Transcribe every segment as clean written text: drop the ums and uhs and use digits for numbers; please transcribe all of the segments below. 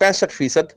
65%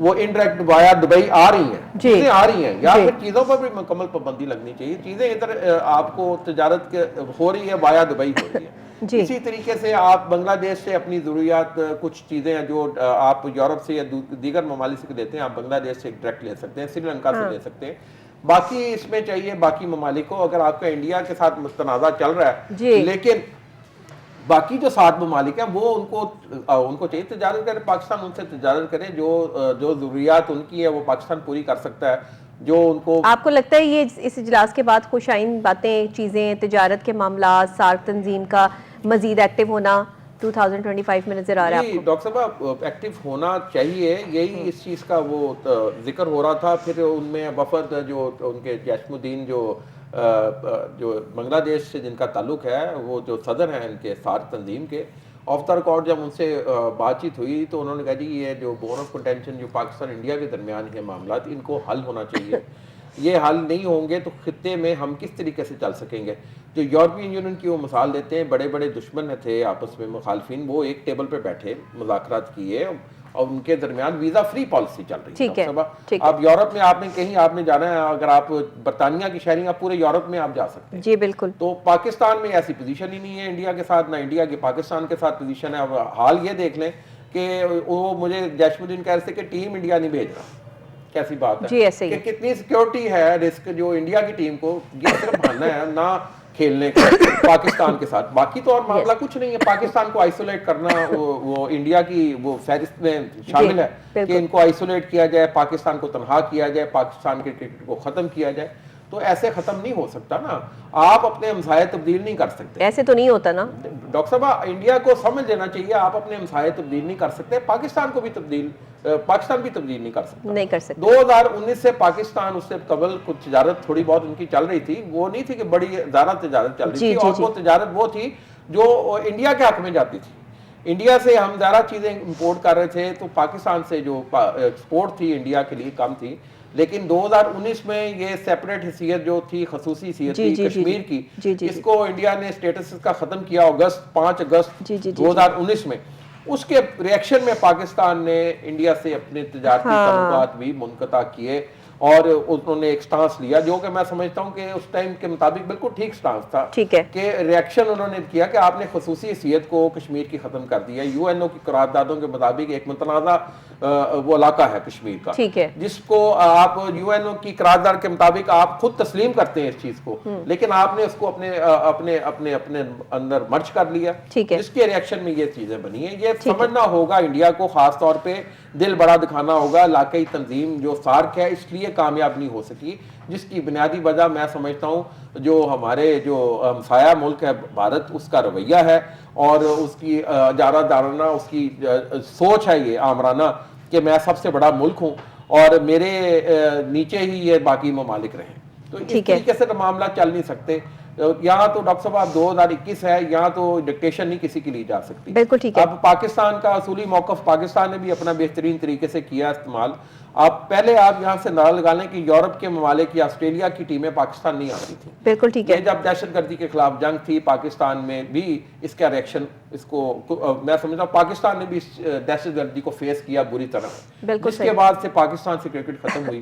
وہ indirect وایا Dubai آ رہی ہیں، جی چیزیں آ رہی ہیں، یا جی پھر چیزوں پر بھی مکمل پابندی لگنی چاہیے. چیزیں ادھر آپ کو تجارت ہو رہی ہے وایا دبئی ہو رہی ہے. جی اسی طریقے سے آپ بنگلہ دیش سے اپنی ضروریات کچھ چیزیں ہیں جو آپ یورپ سے یا دیگر ممالک سے لیتے ہیں، آپ بنگلہ دیش سے ڈائریکٹ لے سکتے ہیں، سری لنکا سے لے سکتے ہیں. باقی اس میں چاہیے باقی ممالک کو، اگر آپ کا انڈیا کے ساتھ متنازع چل رہا ہے جی لیکن باقی جو 7 ممالک ہیں وہ ان کو چاہیے تجارت کرے، پاکستان ان سے تجارت کرے، جو ضروریات ان کی ہے وہ پاکستان پوری کر سکتا ہے. جو ان کو آپ کو لگتا ہے یہ اس اجلاس کے بعد خوش آئند باتیں، چیزیں، تجارت کے معاملات، سارک تنظیم کا مزید ایکٹیو ہونا 2025 میں نظر آ رہا ہے آپ جی کو؟ ڈاکٹر صاحب ایکٹیو ہونا چاہیے، یہی اس چیز کا وہ ذکر ہو رہا تھا. پھر ان میں وفد جو ان کے جیسم الدین جو بنگلہ دیش سے جن کا تعلق ہے، وہ جو صدر ہیں ان کے سارک تنظیم کے، آف دا ریکارڈ جب ان سے بات چیت ہوئی تو انہوں نے کہا جی یہ جو بون آف کنٹینشن جو پاکستان انڈیا کے درمیان ہے معاملات، ان کو حل ہونا چاہیے. یہ حل نہیں ہوں گے تو خطے میں ہم کس طریقے سے چل سکیں گے. جو یورپین یونین کی وہ مثال دیتے ہیں، بڑے بڑے دشمن تھے آپس میں مخالفین، وہ ایک ٹیبل پہ بیٹھے مذاکرات کیے اور ان کے درمیان ویزا فری پالیسی چل رہی ٹھیک ہے ہے. اب یورپ میں آپ نے کہیں آپ نے جانا ہے، اگر آپ برطانیہ کی شہری ہیں، پورے یورپ میں آپ جا سکتے ہیں. جی بالکل. تو پاکستان میں ایسی پوزیشن ہی نہیں ہے انڈیا کے ساتھ، نہ انڈیا کی پاکستان کے ساتھ پوزیشن ہے. اب حال یہ دیکھ لیں کہ وہ مجھے جیسم الدین کہہ رہے تھے کہ ٹیم انڈیا نہیں بھیج رہا. کیسی بات جی ہے ایسے ہی کہ کتنی سیکیورٹی ہے رسک جو انڈیا کی ٹیم کو، یہ صرف بہانا ہے نہ کھیلنے کا پاکستان کے ساتھ. باقی تو اور معاملہ کچھ نہیں ہے. پاکستان کو آئسولیٹ کرنا وہ انڈیا کی وہ فہرست میں شامل ہے کہ ان کو آئسولیٹ کیا جائے، پاکستان کو تنہا کیا جائے، پاکستان کے کرکٹ کو ختم کیا جائے. تو ایسے ختم نہیں ہو سکتا نا. آپ اپنے ہمسائے تبدیل نہیں کر سکتے. ایسے تو نہیں ہوتا نا ڈاکٹر صاحب، انڈیا کو سمجھ لینا چاہیے آپ اپنے ہمسائے تبدیل نہیں کر سکتے. پاکستان بھی تبدیل نہیں کر سکتا. نہیں کر سکتے. 2019 سے پاکستان، اس سے قبل کچھ تجارت تھوڑی بہت ان کی چل رہی تھی، وہ نہیں تھی کہ بڑی زیادہ تجارت چل رہی تھی. اور وہ تجارت وہ تھی جو انڈیا کے حق میں جاتی تھی. انڈیا سے ہم زیادہ چیزیں امپورٹ کر رہے تھے تو پاکستان سے جو ایکسپورٹ تھی انڈیا کے لیے کم تھی. لیکن 2019 میں یہ سیپریٹ حیثیت جو تھی، خصوصی حیثیت تھی کشمیر کی، اس کو انڈیا نے اسٹیٹس کا ختم کیا 5 اگست 2019 میں. اس کے ریئیکشن میں پاکستان نے انڈیا سے اپنے تجارتی تعلقات بھی منقطع کیے اور انہوں نے ایک سٹانس لیا جو کہ میں سمجھتا ہوں کہ اس ٹائم کے مطابق بالکل ٹھیک سٹانس تھا. کہ ریئیکشن انہوں نے کیا کہ آپ نے خصوصی حیثیت کو کشمیر کی ختم کر دیا. یو این او کی قراردادوں کے مطابق ایک متنازع وہ علاقہ ہے کشمیر کا، جس کو آپ یو این او کی قرارداد کے مطابق آپ خود تسلیم کرتے ہیں اس چیز کو، لیکن آپ نے اس کو اپنے اندر مرج کر لیا، جس کے ریئیکشن میں یہ چیزیں بنی ہیں. یہ سمجھنا ہوگا انڈیا کو، خاص طور پہ دل بڑا دکھانا ہوگا. علاقائی تنظیم جو سارک ہے اس لیے کامیاب نہیں ہو سکی، جس کی بنیادی وجہ میں سمجھتا ہوں جو ہمارے جو ہمسایہ ملک ہے بھارت، اس کا رویہ ہے اور اس کی اجارہ دارانہ اس کی سوچ ہے یہ آمرانہ کہ میں سب سے بڑا ملک ہوں اور میرے نیچے ہی یہ باقی ممالک رہیں. تو اس طریقے سے معاملہ چل نہیں سکتے. یہاں تو ڈاکٹر صاحب 2021 ہے، یہاں تو ڈکٹیشن نہیں کسی کی لی جا سکتی. اب پاکستان کا اصولی موقف، پاکستان نے بھی اپنا بہترین طریقے سے کیا استعمال. پہلے آپ یہاں سے اندازہ لگا لیں کہ یورپ کے ممالک یا آسٹریلیا کی ٹیمیں پاکستان نہیں آتی تھی. بالکل ٹھیک ہے. یہ جب دہشت گردی کے خلاف جنگ تھی، پاکستان میں بھی اس کا ریئیکشن، اس کو میں سمجھتا ہوں پاکستان نے بھی اس دہشت گردی کو فیس کیا بری طرح، جس کے بعد سے پاکستان سے کرکٹ ختم ہوئی.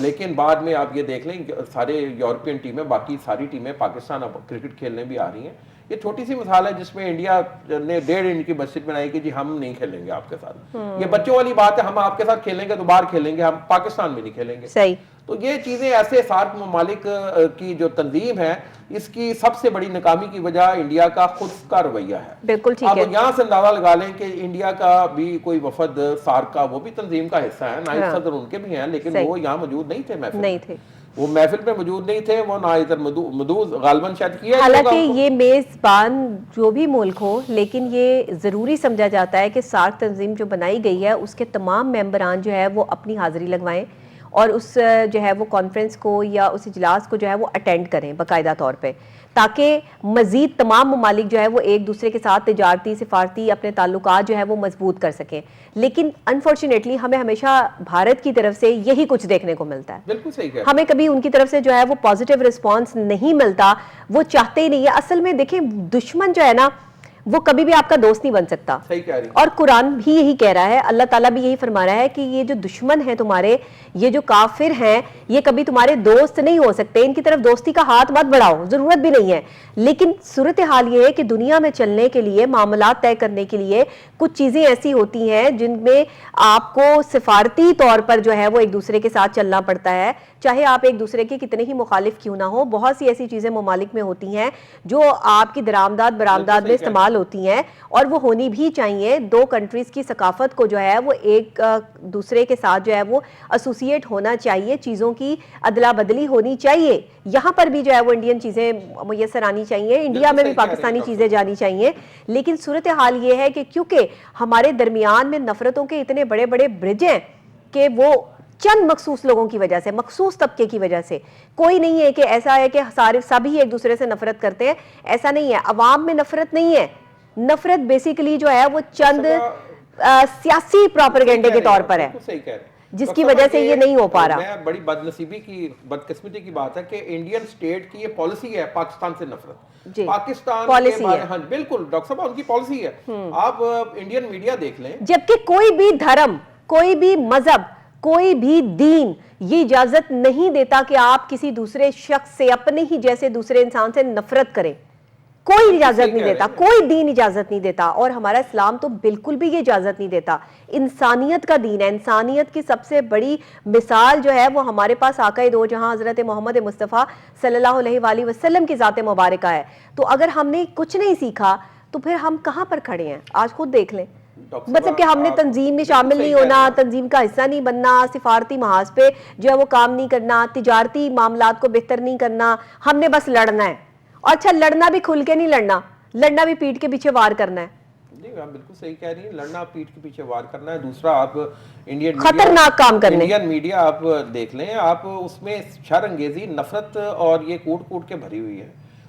لیکن بعد میں آپ یہ دیکھ لیں سارے یورپین ٹیمیں، باقی ساری ٹیمیں پاکستان اب کرکٹ کھیلنے بھی آ رہی ہیں. یہ چھوٹی سی مثال ہے جس میں انڈیا نے 1.5 انچ کی مسجد بنائی کہ جی ہم نہیں کھیلیں گے آپ کے ساتھ. یہ بچوں والی بات ہے، ہم آپ کے ساتھ کھیلیں گے تو باہر کھیلیں گے، ہم پاکستان میں نہیں کھیلیں گے. صحیح. تو یہ چیزیں ایسے سارک ممالک کی جو تنظیم ہے، اس کی سب سے بڑی ناکامی کی وجہ انڈیا کا خود کا رویہ ہے. بالکل ٹھیک ہے. اب یہاں سے اندازہ لگا لیں کہ انڈیا کا بھی کوئی وفد سارک کا، وہ بھی تنظیم کا حصہ ہے، نائب صدر ان کے بھی ہیں، لیکن وہ یہاں موجود نہیں تھے محفل میں. وہ محفل میں موجود نہیں تھے، وہ نہ ادھر مدعو غالباً شاید کیا. حالانکہ یہ میزبان جو بھی ملک ہو، لیکن یہ ضروری سمجھا جاتا ہے کہ سارک تنظیم جو بنائی گئی ہے اس کے تمام ممبران جو ہے وہ اپنی حاضری لگوائیں اور اس جو ہے وہ کانفرنس کو یا اس اجلاس کو جو ہے وہ اٹینڈ کریں باقاعدہ طور پہ، تاکہ مزید تمام ممالک جو ہے وہ ایک دوسرے کے ساتھ تجارتی، سفارتی اپنے تعلقات جو ہے وہ مضبوط کر سکیں. لیکن انفارچونیٹلی ہمیں ہمیشہ بھارت کی طرف سے یہی کچھ دیکھنے کو ملتا ہے. بالکل صحیح ہے. ہمیں کبھی ان کی طرف سے جو ہے وہ پازیٹیو رسپانس نہیں ملتا، وہ چاہتے ہی نہیں ہے. اصل میں دیکھیں دشمن جو ہے نا وہ کبھی بھی آپ کا دوست نہیں بن سکتا. صحیح کہہ رہی ہیں. اور قرآن بھی یہی کہہ رہا ہے, اللہ تعالیٰ بھی یہی فرما رہا ہے کہ یہ جو دشمن ہیں تمہارے, یہ جو کافر ہیں, یہ کبھی تمہارے دوست نہیں ہو سکتے, ان کی طرف دوستی کا ہاتھ مت بڑھاؤ, ضرورت بھی نہیں ہے. لیکن صورتحال یہ ہے کہ دنیا میں چلنے کے لیے, معاملات طے کرنے کے لیے کچھ چیزیں ایسی ہوتی ہیں جن میں آپ کو سفارتی طور پر جو ہے وہ ایک دوسرے کے ساتھ چلنا پڑتا ہے, چاہے آپ ایک دوسرے کے کتنے ہی مخالف کیوں نہ ہو. بہت سی ایسی چیزیں ممالک میں ہوتی ہیں جو آپ کی درآمدات برآمدات میں استعمال ہوتی ہیں, اور وہ ہونی بھی چاہیے. دو کنٹریز کی ثقافت کو جو ہے وہ ایک دوسرے کے ساتھ جو ہے وہ ایسوسیٹ ہونا چاہیے, چیزوں کی ادلا بدلی ہونی چاہیے. یہاں پر بھی جو ہے وہ انڈین چیزیں میسر آنی چاہیے, انڈیا میں بھی پاکستانی چیزیں جانی چاہیے. لیکن صورتحال یہ ہے کہ کیونکہ ہمارے درمیان میں نفرتوں کے اتنے بڑے بڑے برج ہیں کہ وہ چند مخصوص لوگوں کی وجہ سے, مخصوص طبقے کی وجہ سے, کوئی نہیں ہے کہ ایسا ہے کہ سارے سبھی ایک دوسرے سے نفرت کرتے ہیں, ایسا نہیں ہے. عوام میں نفرت نہیں ہے, نفرت بیسیکلی جو ہے وہ چند سیاسی پروپیگنڈے کے طور پر ہے, جس کی وجہ سے یہ نہیں ہو پا رہا. میں بڑی بدنصیبی کی, بدقسمتی کی بات ہے کہ انڈین سٹیٹ کی یہ پالیسی ہے پاکستان سے نفرت. پاکستان کے بارے, ہاں بالکل ڈاکٹر صاحب ان کی پالیسی ہے. آپ انڈین میڈیا دیکھ لیں, جبکہ کوئی بھی دھرم, کوئی بھی مذہب, کوئی بھی دین یہ اجازت نہیں دیتا کہ آپ کسی دوسرے شخص سے, اپنے ہی جیسے دوسرے انسان سے نفرت کریں. کوئی اجازت نہیں دیتا, کوئی دین اجازت نہیں دیتا, اور ہمارا اسلام تو بالکل بھی یہ اجازت نہیں دیتا. انسانیت کا دین ہے, انسانیت کی سب سے بڑی مثال جو ہے وہ ہمارے پاس آقا دو جہاں حضرت محمد مصطفیٰ صلی اللہ علیہ وآلہ وسلم کی ذات مبارکہ ہے. تو اگر ہم نے کچھ نہیں سیکھا تو پھر ہم کہاں پر کھڑے ہیں؟ آج خود دیکھ لیں. مطلب کہ ہم نے تنظیم میں شامل نہیں ہونا, تنظیم کا حصہ نہیں بننا, سفارتی محاذ پہ جو ہے وہ کام نہیں کرنا, تجارتی معاملات کو بہتر نہیں کرنا, ہم نے بس لڑنا ہے. اور اچھا, لڑنا بھی کھل کے نہیں لڑنا, لڑنا بھی پیٹ کے پیچھے وار کرنا ہے. جی آپ بالکل صحیح کہہ رہی ہیں, لڑنا پیٹ کے پیچھے وار کرنا ہے. دوسرا آپ انڈین خطرناک کام کرنے, انڈین میڈیا آپ دیکھ لیں, آپ اس میں شر انگیزی, نفرت اور یہ کوٹ کوٹ کے بھری ہوئی ہے,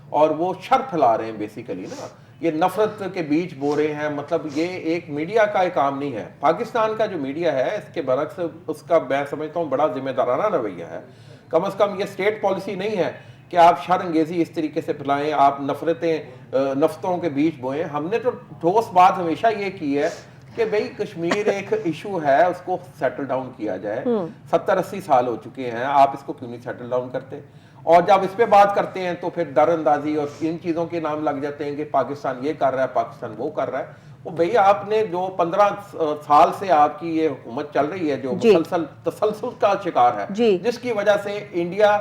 اور وہ شر پھیلا رہے ہیں بیسیکلی نا, یہ نفرت کے بیچ بو رہے ہیں. مطلب یہ ایک میڈیا کا ایک کام نہیں ہے. پاکستان کا جو میڈیا ہے اس کے برعکس اس کا میں سمجھتا ہوں بڑا ذمہ دارانہ رویہ ہے. کم از کم یہ اسٹیٹ پالیسی نہیں ہے کہ آپ شر انگیزی اس طریقے سے پھیلائیں, آپ نفرتوں کے بیچ بوئیں. ہم نے تو ٹھوس بات ہمیشہ یہ کی ہے کہ بھئی کشمیر ایک ایشو ہے, اس کو سیٹل ڈاؤن کیا جائے. 70-80 سال ہو چکے ہیں, آپ اس کو کیوں نہیں سیٹل ڈاؤن کرتے؟ اور جب اس پہ بات کرتے ہیں تو پھر در اندازی اور ان چیزوں کے نام لگ جاتے ہیں کہ پاکستان یہ کر رہا ہے, پاکستان وہ کر رہا ہے. وہ بھئی آپ نے جو 15 سال سے آپ کی یہ حکومت چل رہی ہے جو مسلسل تسلسل کا شکار ہے, جس کی وجہ سے انڈیا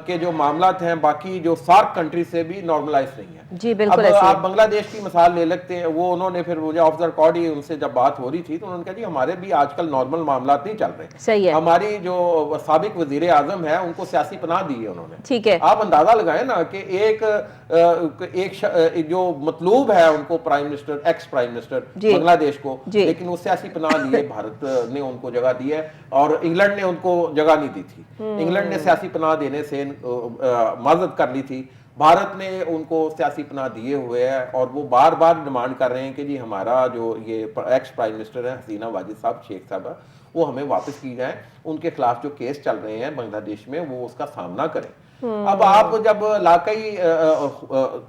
کے جو معاملات ہیں باقی جو سارک کنٹری سے بھی نارملائز نہیں ہے. جی بالکل. اب آپ بنگلہ دیش کی مثال لے لگتے ہیں, وہ انہوں نے پھر مجھے آف دا ریکارڈ ہی ان سے جب بات ہو رہی تھی تو انہوں نے کہا جی ہمارے بھی آج کل نارمل معاملات نہیں چل رہے. صحیح ہے. ہماری جو سابق وزیر اعظم ہے ان کو سیاسی پناہ دی ہے انہوں نے. ٹھیک ہے. آپ اندازہ لگائیں نا کہ ایک جو مطلوب ہے ان کو prime minister, ex prime minister Bangladesh کو, لیکن وہ سیاسی پناہ لیے, بھارت نے ان کو جگہ دی ہے اور انگلینڈ نے ان کو جگہ نہیں دی تھی. انگلینڈ نے سیاسی پناہ دینے سے معذرت کر لی تھی, بھارت نے ان کو سیاسی پناہ دیے ہوئے ہے, اور وہ بار بار ڈیمانڈ کر رہے ہیں کہ جی ہمارا جو یہ ایکس پرائم منسٹر ہے حسینہ واجد صاحب, شیخ صاحبہ, وہ ہمیں واپس کی جائیں. ان کے خلاف جو کیس چل رہے ہیں بنگلہ دیش میں وہ اس کا سامنا کریں. اب آپ جب علاقائی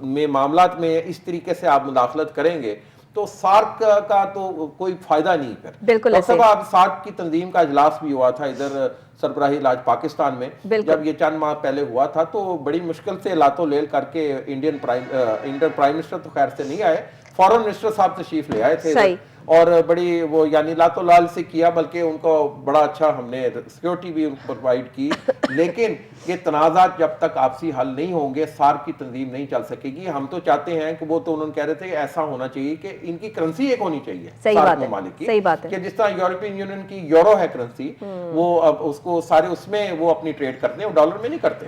میں معاملات میں اس طریقے سے آپ مداخلت کریں گے تو سارک کا تو کوئی فائدہ نہیں کر. بالکل. اب سارک کی تنظیم کا اجلاس بھی ہوا تھا ادھر سربراہی لاج پاکستان میں, جب یہ چند ماہ پہلے ہوا تھا تو بڑی مشکل سے لاتو لیل کر کے انڈین پرائم منسٹر تو خیر سے نہیں آئے, فورن منسٹر صاحب تشریف لے آئے تھے, اور بڑی وہ یعنی لاتو لال سے کیا, بلکہ ان کو بڑا اچھا ہم نے سیکیورٹی بھی ان کو پرووائڈ کی. لیکن یہ تنازعات جب تک آپسی حل نہیں ہوں گے سارک کی تنظیم نہیں چل سکے گی. ہم تو چاہتے ہیں کہ وہ تو انہوں نے کہہ رہے تھے ایسا ہونا چاہیے کہ ان کی کرنسی ایک ہونی چاہیے سارک ممالک کی, کہ جس طرح یورپین یونین کی یورو ہے کرنسی, وہ اب اس کو سارے اس میں وہ اپنی ٹریڈ کرتے ہیں, وہ ڈالر میں نہیں کرتے.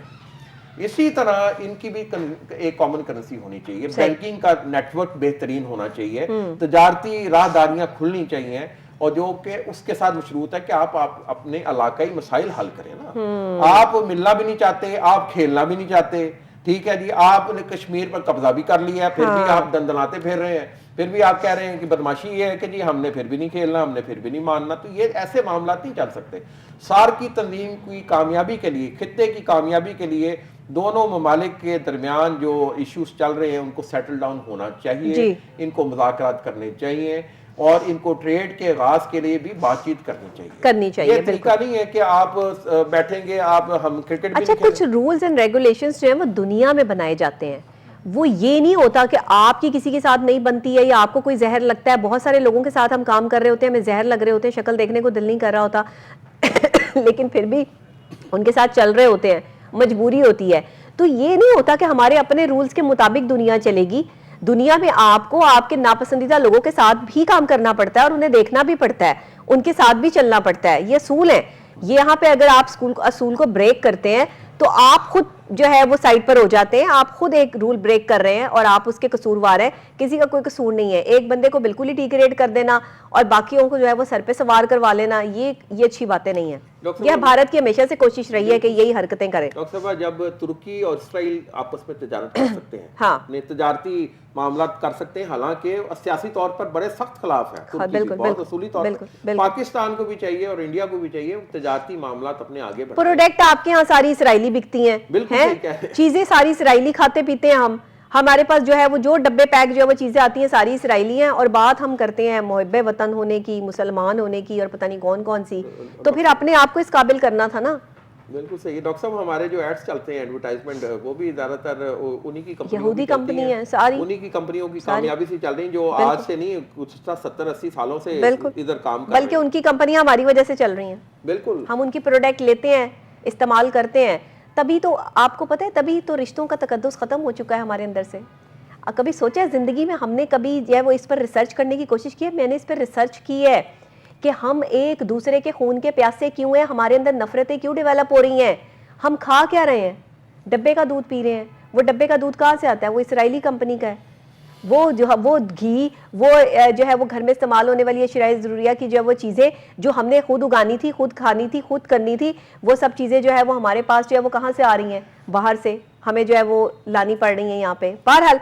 اسی طرح ان کی بھی ایک کامن کرنسی ہونی چاہیے, بینکنگ کا نیٹ ورک بہترین ہونا چاہیے, تجارتی راہداریاں کھلنی چاہیے, اور جو کہ اس کے ساتھ مشروط ہے کہ آپ اپنے علاقائی مسائل حل کریں نا. آپ ملنا بھی نہیں چاہتے, آپ کھیلنا بھی نہیں چاہتے, ٹھیک ہے جی, آپ نے کشمیر پر قبضہ بھی کر لیا ہے, پھر بھی آپ دندناتے پھر رہے ہیں. پھر بھی آپ کہہ رہے ہیں کہ بدماشی یہ ہے کہ جی ہم نے پھر بھی نہیں کھیلنا، ہم نے پھر بھی نہیں ماننا، تو یہ ایسے معاملات نہیں چل سکتے. سارک کی تنظیم کی کامیابی کے لیے، خطے کی کامیابی کے لیے دونوں ممالک کے درمیان جو ایشوز چل رہے ہیں ان کو سیٹل ڈاؤن ہونا چاہیے، ان کو مذاکرات کرنے چاہیے اور ان کو ٹریڈ کے آغاز کے لیے بھی بات چیت کرنی چاہیے. یہ طریقہ نہیں ہے کہ آپ بیٹھیں گے آپ ہم کرکٹ بھی. اچھا، کچھ رولز اینڈ ریگولیشنز جو ہیں وہ دنیا میں بنائے جاتے ہیں، وہ یہ نہیں ہوتا کہ آپ کی کسی کے ساتھ نہیں بنتی ہے یا آپ کو کوئی زہر لگتا ہے. بہت سارے لوگوں کے ساتھ ہم کام کر رہے ہوتے ہیں، ہمیں زہر لگ رہے ہوتے ہیں، شکل دیکھنے کو دل نہیں کر رہا ہوتا لیکن پھر بھی ان کے ساتھ چل رہے ہوتے ہیں، مجبوری ہوتی ہے. تو یہ نہیں ہوتا کہ ہمارے اپنے رولز کے مطابق دنیا چلے گی. دنیا میں آپ کو آپ کے ناپسندیدہ لوگوں کے ساتھ بھی کام کرنا پڑتا ہے اور انہیں دیکھنا بھی پڑتا ہے، ان کے ساتھ بھی چلنا پڑتا ہے. یہ اصول ہیں. یہاں پہ اگر آپ اصول کو بریک کرتے ہیں تو آپ خود جو ہے وہ سائڈ پر ہو جاتے ہیں، آپ خود ایک رول بریک کر رہے ہیں اور آپ اس کے قصوروار ہیں. کسی کا کوئی قصور نہیں ہے. ایک بندے کو بالکل ہی ٹیکریٹ کر دینا اور باقیوں کو جو ہے وہ سر پہ سوار کروا لینا، یہ اچھی باتیں نہیں ہیں. یہ بھارت کی ہمیشہ سے کوشش رہی ہے کہ یہی حرکتیں کریں. ڈاکٹر صاحبہ، جب ترکی اور اسرائیل آپس میں تجارت کر سکتے ہیں، اپنے تجارتی معاملات کر سکتے ہیں، حالانکہ سیاسی طور پر بڑے سخت خلاف ہیں ترکی کی، بہت اصولی طور پر پاکستان کو بھی چاہیے اور انڈیا کو بھی چاہیے تجارتی معاملات اپنے آگے بڑھائیں. پروڈکٹ آپ کے ہاں ساری اسرائیلی بکتی ہیں، چیزیں ساری اسرائیلی کھاتے پیتے ہیں. ہمارے پاس جو ہے وہ جو ڈبے پیک جو ہے وہ چیزیں آتی ہیں ساری اسرائیلی ہیں، اور بات ہم کرتے ہیں محب وطن ہونے کی، مسلمان ہونے کی اور پتہ نہیں کون کون سی. تو پھر اپنے آپ کو اس قابل کرنا تھا نا. بالکل صحیح. ڈاکٹر صاحب، ہمارے جو ایڈز چلتے ہیں ایڈورٹائزمنٹ، وہ بھی زیادہ تر انہی کی یہودی کمپنی ہیں ساری، انہی کی کمپنیوں کی کامیابی سے چل رہی ہیں جو آج سے نہیں کچھ 70-80 سالوں سے ادھر کام کر رہے ہیں. بلکہ ان کی کمپنیاں ہماری وجہ سے چل رہی ہیں. بالکل، ہم ان کی پروڈکٹ لیتے ہیں، استعمال کرتے ہیں. تبھی تو آپ کو پتہ ہے، تبھی تو رشتوں کا تقدس ختم ہو چکا ہے ہمارے اندر سے. کبھی سوچا ہے زندگی میں ہم نے کبھی جو ہے وہ اس پر ریسرچ کرنے کی کوشش کی ہے؟ میں نے اس پر ریسرچ کی ہے کہ ہم ایک دوسرے کے خون کے پیاسے کیوں ہیں، ہمارے اندر نفرتیں کیوں ڈیولپ ہو رہی ہیں. ہم کھا کیا رہے ہیں؟ ڈبے کا دودھ پی رہے ہیں. وہ ڈبے کا دودھ کہاں سے آتا ہے؟ وہ اسرائیلی کمپنی کا ہے. وہ گھی، وہ جو ہے وہ گھر میں استعمال ہونے والی اشیاء ضروریہ کی جو ہے وہ چیزیں جو ہم نے خود اگانی تھی، خود کھانی تھی، خود کرنی تھی، وہ سب چیزیں جو ہے وہ ہمارے پاس جو ہے وہ کہاں سے آ رہی ہیں؟ باہر سے ہمیں جو ہے وہ لانی پڑ رہی ہیں یہاں پہ. بہرحال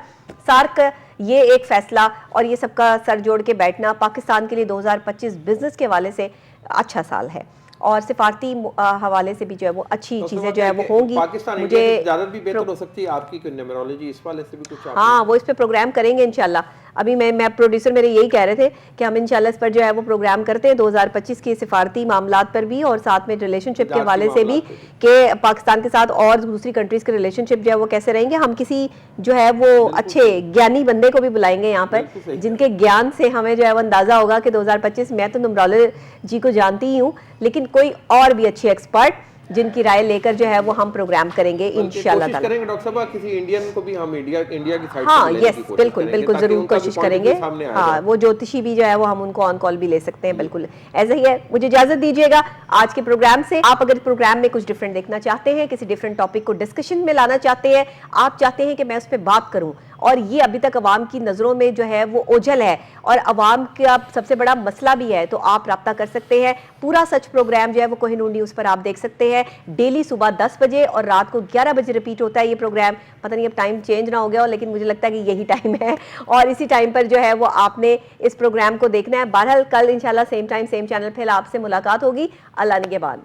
سارک یہ ایک فیصلہ اور یہ سب کا سر جوڑ کے بیٹھنا پاکستان کے لیے 2025 بزنس کے حوالے سے اچھا سال ہے، اور سفارتی حوالے سے بھی جو ہے وہ اچھی چیزیں جو ہے وہ ہوں گی. پاکستان انڈیا کی تجارت بھی بہتر ہو سکتی ہے. آپ کی نیومرولوجی اس والے سے بھی کچھ؟ ہاں، وہ اس پہ پروگرام کریں گے انشاءاللہ. ابھی میں پروڈیوسر میرے یہی کہہ رہے تھے کہ ہم انشاءاللہ اس پر جو ہے وہ پروگرام کرتے ہیں 2025 کے سفارتی معاملات پر بھی، اور ساتھ میں ریلیشن شپ کے حوالے سے بھی کہ پاکستان کے ساتھ اور دوسری کنٹریز کے ریلیشن شپ جو ہے وہ کیسے رہیں گے. ہم کسی جو ہے وہ اچھے گیانی بندے کو بھی بلائیں گے یہاں پر جن کے گیان سے ہمیں جو ہے وہ اندازہ ہوگا کہ 2025 میں تو نیومرولوجی کو جانتی ہی ہوں، لیکن کوئی اور بھی اچھے ایکسپرٹ جن کی رائے لے کر جو ہے وہ ہم پروگرام کریں گے انشاءاللہ تعالی. کریں گے ڈاکٹر صاحب کسی انڈین کو بھی ہم انڈیا کی سائیڈ ہاں یس بالکل بالکل ضرور کوشش کریں گے. ہاں، وہ جوتشی بھی جو ہے وہ ہم ان کو آن کال بھی لے سکتے ہیں. بالکل ایسا ہی ہے. مجھے اجازت دیجیے گا آج کے پروگرام سے. آپ اگر پروگرام میں کچھ ڈفرینٹ دیکھنا چاہتے ہیں، کسی ڈفرینٹ ٹاپک کو ڈسکشن میں لانا چاہتے ہیں، آپ چاہتے ہیں کہ میں اس پہ بات کروں، اور یہ ابھی تک عوام کی نظروں میں جو ہے وہ اوجھل ہے اور عوام کا سب سے بڑا مسئلہ بھی ہے، تو آپ رابطہ کر سکتے ہیں. پورا سچ پروگرام جو ہے وہ کوہ نور نیوز پر آپ دیکھ سکتے ہیں ڈیلی صبح 10 بجے اور رات کو 11 بجے ریپیٹ ہوتا ہے یہ پروگرام. پتہ نہیں اب ٹائم چینج نہ ہو گیا ہو، لیکن مجھے لگتا ہے کہ یہی ٹائم ہے اور اسی ٹائم پر جو ہے وہ آپ نے اس پروگرام کو دیکھنا ہے. بہرحال کل انشاءاللہ سیم ٹائم سیم چینل پہ آپ سے ملاقات ہوگی. اللہ نگہبان.